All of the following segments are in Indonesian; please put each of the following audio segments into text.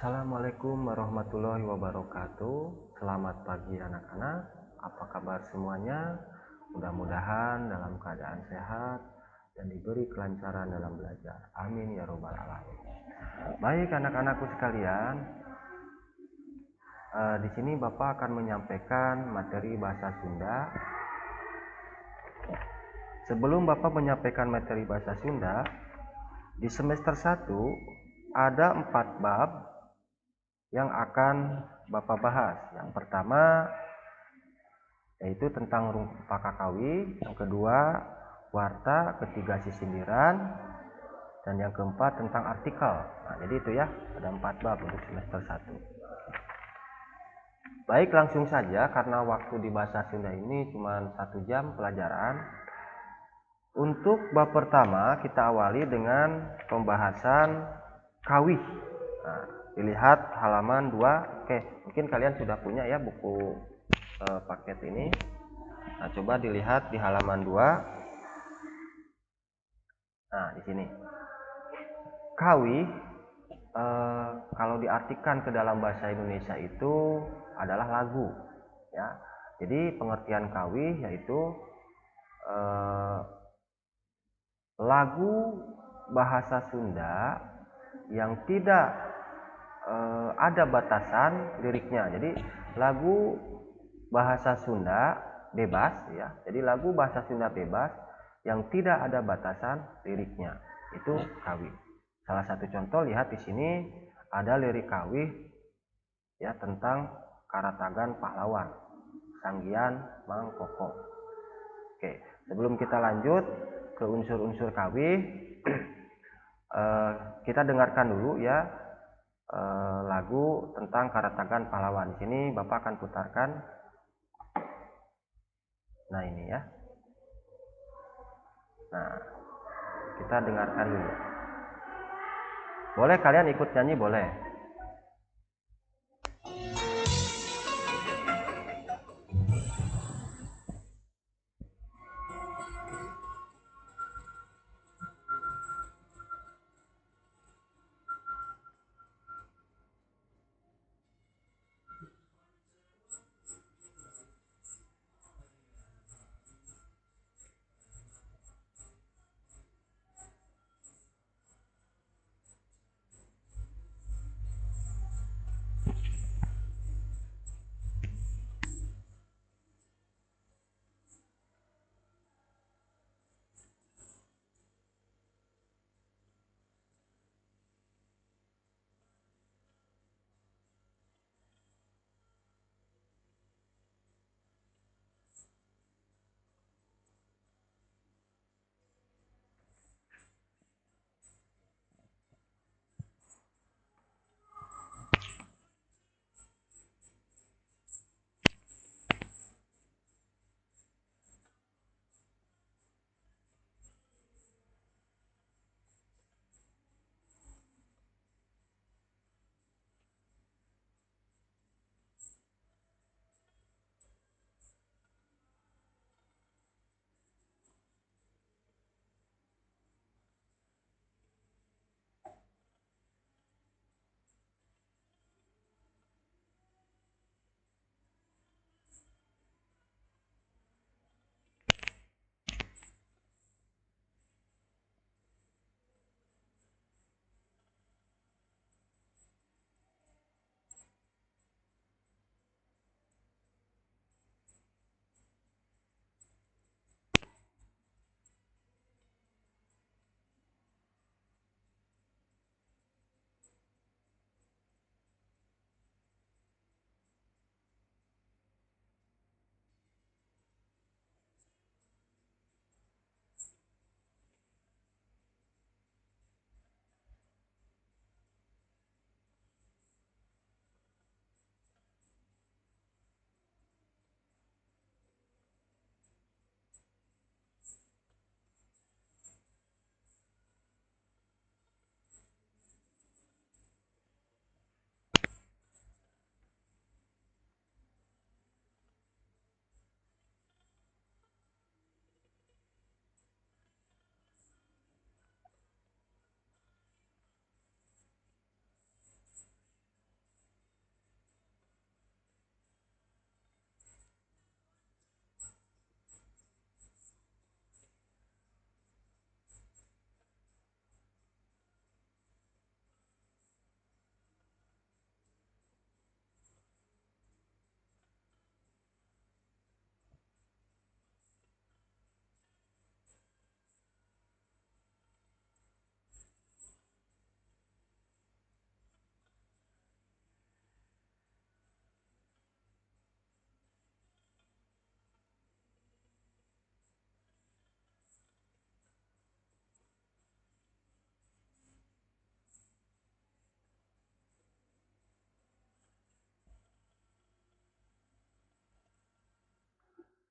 Assalamualaikum warahmatullahi wabarakatuh. Selamat pagi anak-anak. Apa kabar semuanya? Mudah-mudahan dalam keadaan sehat dan diberi kelancaran dalam belajar. Amin ya robbal alamin. Baik anak-anakku sekalian, di sini Bapak akan menyampaikan materi bahasa Sunda. Sebelum Bapak menyampaikan materi bahasa Sunda, di semester 1 ada 4 bab yang akan Bapak bahas. Yang pertama yaitu tentang Pakakawi, yang kedua warta, ketiga sisindiran, dan yang keempat tentang artikel. Nah, jadi itu ya, ada 4 bab untuk semester 1. Baik, langsung saja karena waktu di bahasa Sunda ini cuma 1 jam pelajaran. Untuk bab pertama kita awali dengan pembahasan kawih. Nah, dilihat halaman 2. Oke, mungkin kalian sudah punya ya buku paket ini. Nah, coba dilihat di halaman 2. Nah, di sini. Kawih kalau diartikan ke dalam bahasa Indonesia itu adalah lagu, ya. Jadi pengertian kawih yaitu lagu bahasa Sunda yang tidak ada batasan liriknya. Jadi lagu bahasa Sunda bebas ya. Jadi lagu bahasa Sunda bebas yang tidak ada batasan liriknya. Itu kawih. Salah satu contoh lihat di sini ada lirik kawih ya tentang Karatagan Pahlawan, Sanggian Mangkoko. Oke, sebelum kita lanjut ke unsur-unsur kawih, kita dengarkan dulu ya lagu tentang Karatagan Pahlawan. Di sini Bapak akan putarkan. Nah, ini ya. Nah, kita dengarkan dulu. Boleh kalian ikut nyanyi, boleh.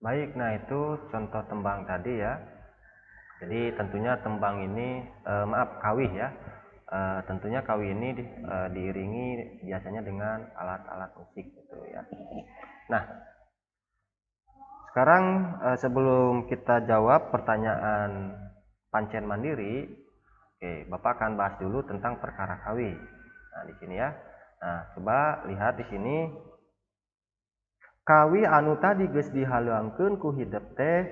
Baik, nah itu contoh tembang tadi ya. Jadi tentunya tembang ini kawih ya. Tentunya kawih ini diiringi biasanya dengan alat-alat musik gitu ya. Nah, sekarang sebelum kita jawab pertanyaan pancen mandiri, oke, Bapak akan bahas dulu tentang perkara kawih. Nah, di sini ya. Nah, coba lihat di sini. Kawi anu tadi geus dihalangkeun ku hideep teh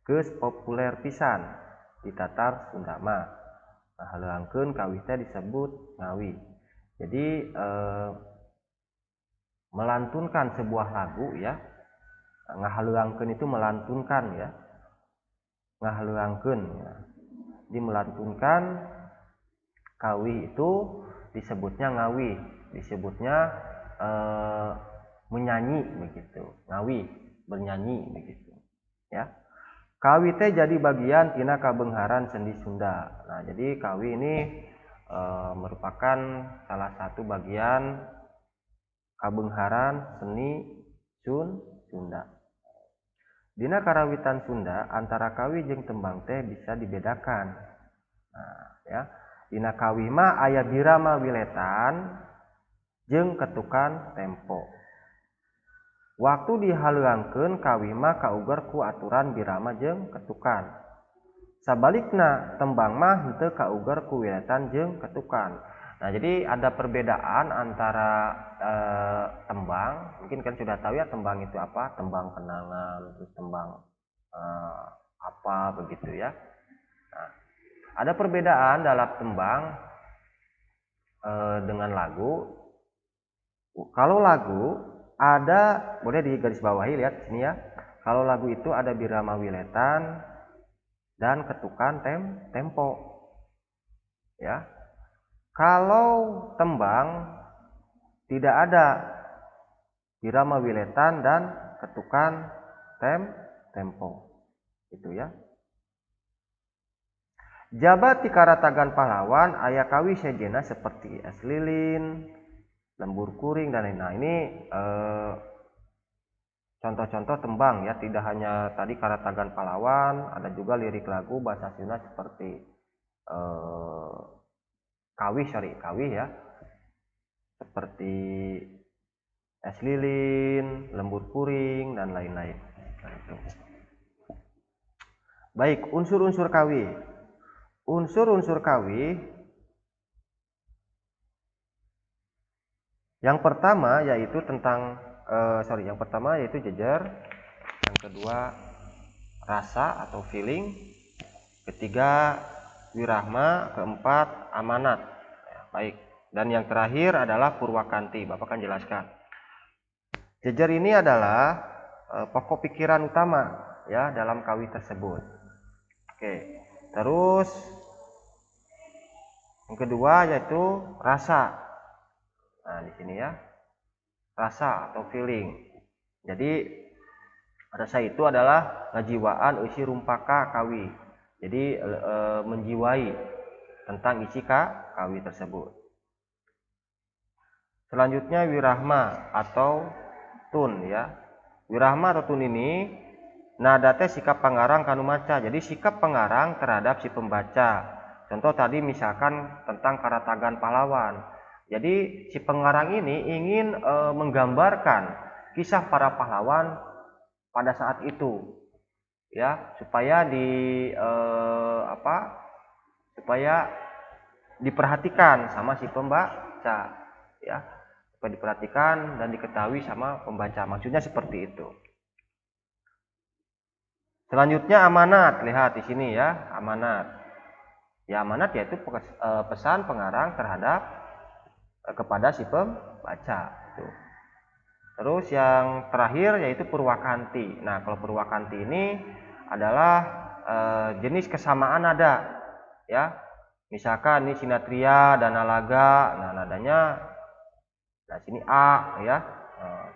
geus populer pisan di Tatar Sunda mah. Nah, halangkeun kawi teh disebut ngawi. Jadi melantunkan sebuah lagu ya. Ngahalangkeun itu melantunkan ya. Ngahalangkeun ya. Jadi melantunkan kawi itu disebutnya ngawi, disebutnya menyanyi begitu, ngawi bernyanyi begitu ya. Kawi teh jadi bagian tina kabengharan sendi Sunda. Nah, jadi kawi ini merupakan salah satu bagian kabengharan seni Sunda. Dina karawitan Sunda antara kawi jeung tembang teh bisa dibedakan. Nah, ya. Dina kawi mah aya birama wiletan jeung ketukan tempo. Waktu dihalangkeun kawi mah kauger ku aturan birama jeung ketukan. Sabalikna tembang mah henteu kauger ku wiletan jeung ketukan. Nah, jadi ada perbedaan antara tembang. Mungkin kan sudah tahu ya tembang itu apa? Tembang kenangan, terus tembang apa begitu ya. Nah, ada perbedaan dalam tembang dengan lagu. Kalau lagu ada, boleh digarisbawahi, lihat sini ya. Kalau lagu itu ada birama wiletan dan ketukan tempo. Ya. Kalau tembang tidak ada birama wiletan dan ketukan tempo. Itu ya. Jabat ti karatagan pahlawan aya kawi sejena seperti es lilin, lembur kuring dan lain-lain. Nah, ini contoh-contoh tembang ya, tidak hanya tadi karatagan pahlawan, ada juga lirik lagu bahasa Sunda seperti kawih ya, seperti es lilin, lembur kuring dan lain-lain. Nah, itu. Baik, unsur-unsur kawih. Unsur-unsur kawih yang pertama yaitu yang pertama yaitu jejer, yang kedua rasa atau feeling, ketiga wirahma, keempat amanat. Ya, baik. Dan yang terakhir adalah purwakanti. Bapak akan jelaskan. Jejer ini adalah pokok pikiran utama ya dalam kawih tersebut. Oke. Terus yang kedua yaitu rasa. Nah, di sini ya. Rasa atau feeling. Jadi rasa itu adalah ngajiwaan isi rumpaka kawi. Jadi menjiwai tentang isi kawi tersebut. Selanjutnya wirahma atau tun ya. Wirahma atau tun ini nada teh sikap pengarang kanu maca. Jadi sikap pengarang terhadap si pembaca. Contoh tadi misalkan tentang karatagan pahlawan. Jadi si pengarang ini ingin menggambarkan kisah para pahlawan pada saat itu, ya, supaya supaya diperhatikan sama si pembaca, ya, supaya diperhatikan dan diketahui sama pembaca. Maksudnya seperti itu. Selanjutnya amanat, lihat di sini ya, amanat. Ya, amanat yaitu pesan pengarang terhadap kepada si pembaca. Terus yang terakhir yaitu purwakanti. Nah, kalau purwakanti ini adalah jenis kesamaan nada, ya. Misalkan ini sinatria dan nalaga. Nah, nadanya nah sini A ya.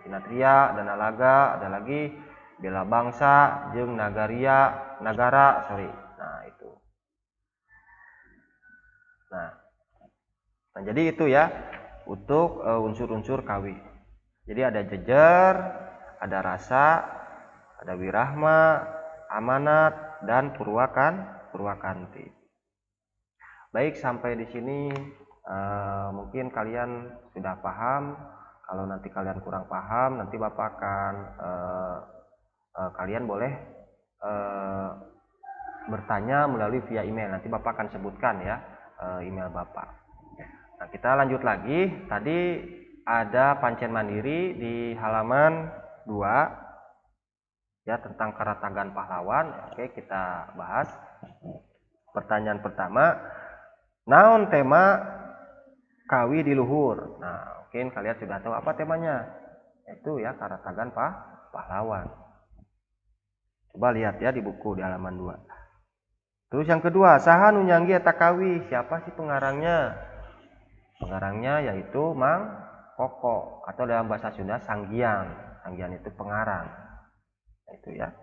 Sinatria dan nalaga, ada lagi bela bangsa jeung nagara, sorry. Nah, itu. Nah, jadi itu ya untuk unsur-unsur kawih. Jadi ada jejer, ada rasa, ada Wirahma, Amanat, dan Purwakanti. Baik, sampai di sini mungkin kalian sudah paham. Kalau nanti kalian kurang paham, nanti Bapak akan kalian boleh bertanya melalui via email. Nanti Bapak akan sebutkan ya email Bapak. Nah, kita lanjut lagi. Tadi ada pancen mandiri di halaman 2 ya, tentang Karatagan Pahlawan. Oke, kita bahas. Pertanyaan pertama, naon tema kawi di luhur. Nah, mungkin kalian sudah tahu apa temanya. Itu ya Karatagan Pahlawan. Coba lihat ya di buku di halaman 2. Terus yang kedua, saha nu nyanggi eta kawi? Siapa sih pengarangnya? Pengarangnya yaitu Mang Koko, atau dalam bahasa Sunda Sanggiang. Sanggiang itu pengarang. Itu ya.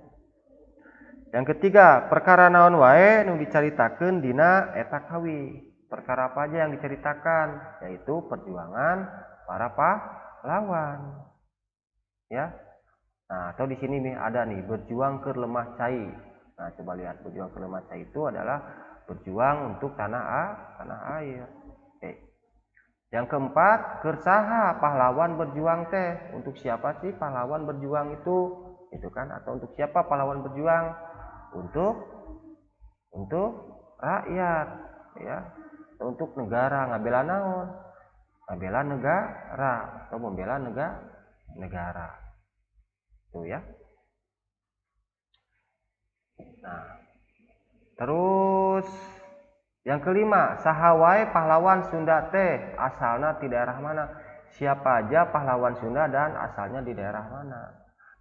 Yang ketiga, perkara naon wae nu dicaritakeun dina eta kawi. Perkara apa aja yang diceritakan? Yaitu perjuangan para pahlawan. Ya. Nah, atau di sini nih ada nih, berjuang ke lemah cai. Nah, coba lihat, berjuang ke lemah cai itu adalah berjuang untuk tanah air. Oke. Yang keempat, kersaha pahlawan berjuang teh. Untuk siapa sih pahlawan berjuang itu? Itu kan, atau untuk siapa pahlawan berjuang? Untuk rakyat, ya. Untuk negara, ngabela naon? Ngabela negara atau membela negara. Tuh ya. Nah, terus yang kelima, saha wae pahlawan Sunda teh asalna di daerah mana? Siapa aja pahlawan Sunda dan asalnya di daerah mana?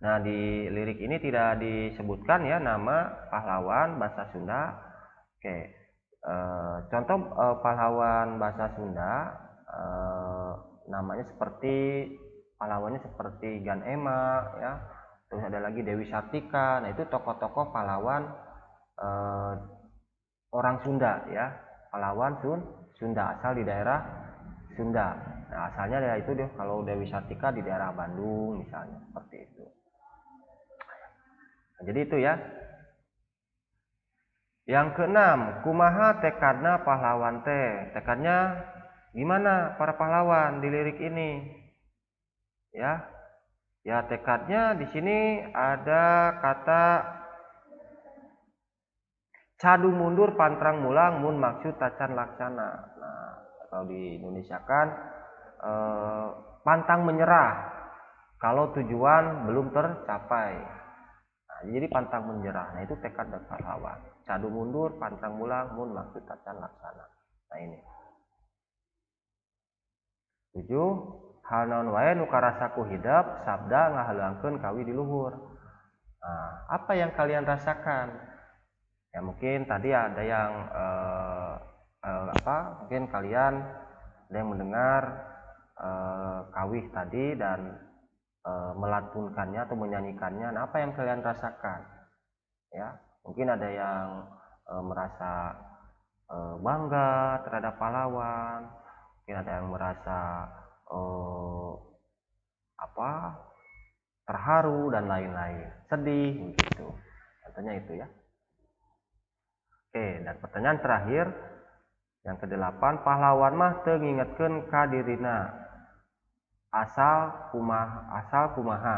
Nah, di lirik ini tidak disebutkan ya nama pahlawan bahasa Sunda. Oke. Contoh pahlawan bahasa Sunda namanya seperti pahlawannya seperti Gan Ema ya. Terus ada lagi Dewi Sartika. Nah, itu tokoh-tokoh pahlawan orang Sunda ya. Pahlawan Sunda asal di daerah Sunda. Nah, asalnya ya itu deh, kalau Dewi Sartika di daerah Bandung misalnya, seperti itu. Nah, jadi itu ya. Yang keenam, kumaha tekadna pahlawan teh. Tekadnya gimana para pahlawan di lirik ini? Ya. Ya, tekadnya di sini ada kata cadu mundur pantrang mulang mun maksud tacan laksana. Nah, kalau di Indonesia kan pantang menyerah kalau tujuan belum tercapai. Nah, jadi pantang menyerah. Nah, itu tekad dan pahlawan. Cadu mundur, pantang mulang, mun maksud tacan laksana. Nah, ini. 7. Hal naon wae nu karasaku hidap, sabda ngahaluangkeun kawi di luhur. Nah, apa yang kalian rasakan? Ya mungkin tadi ada yang mungkin kalian ada yang mendengar kawih tadi dan melantunkannya atau menyanyikannya. Nah, apa yang kalian rasakan? Ya, mungkin ada yang merasa bangga terhadap pahlawan, mungkin ada yang merasa terharu dan lain-lain, sedih gitu. Contohnya itu ya. Oke, dan pertanyaan terakhir yang ke-8, pahlawan mah teu ngingetkeun ka dirina asal kumaha.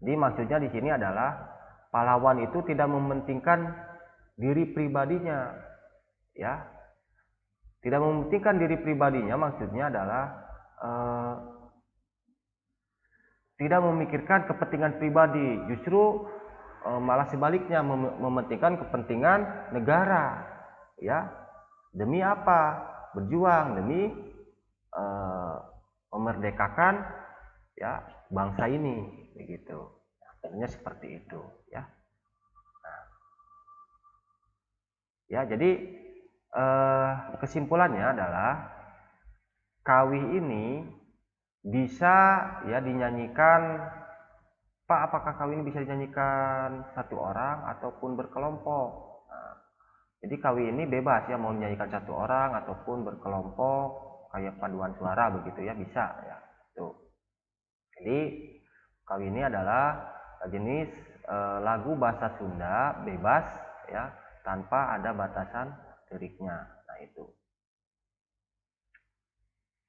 Jadi maksudnya di sini adalah pahlawan itu tidak mementingkan diri pribadinya, ya. Tidak mementingkan diri pribadinya maksudnya adalah tidak memikirkan kepentingan pribadi, justru malah sebaliknya mementingkan kepentingan negara, ya. Demi apa? Berjuang demi memerdekakan ya bangsa ini, begitu. Artinya seperti itu, ya. Nah, ya, jadi kesimpulannya adalah kawih ini bisa ya dinyanyikan. Pak, apakah kawih ini bisa dinyanyikan satu orang ataupun berkelompok? Nah, jadi kawih ini bebas ya, mau dinyanyikan satu orang ataupun berkelompok, kayak paduan suara begitu ya, bisa ya. Tuh. Jadi kawih ini adalah jenis lagu bahasa Sunda bebas ya, tanpa ada batasan liriknya. Nah itu.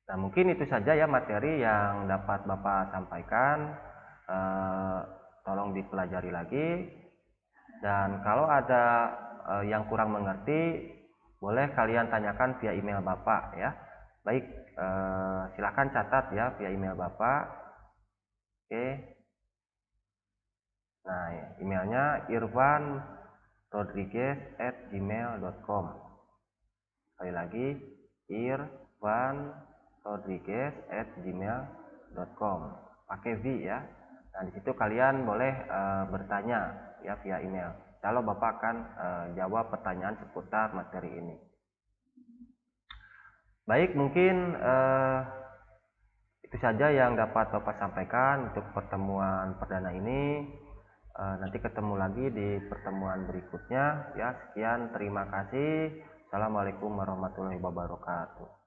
Nah mungkin itu saja ya materi yang dapat Bapak sampaikan. Tolong dipelajari lagi, dan kalau ada yang kurang mengerti, boleh kalian tanyakan via email Bapak ya. Baik, silakan catat ya via email Bapak. Oke. Nah, emailnya irvanrodriguez@gmail.com. Sekali lagi, irvanrodriguez@gmail.com. Pakai V ya. Nah, di situ kalian boleh bertanya ya via email. Kalau Bapak akan jawab pertanyaan seputar materi ini. Baik, mungkin itu saja yang dapat Bapak sampaikan untuk pertemuan perdana ini. Nanti ketemu lagi di pertemuan berikutnya ya. Sekian, terima kasih. Assalamualaikum warahmatullahi wabarakatuh.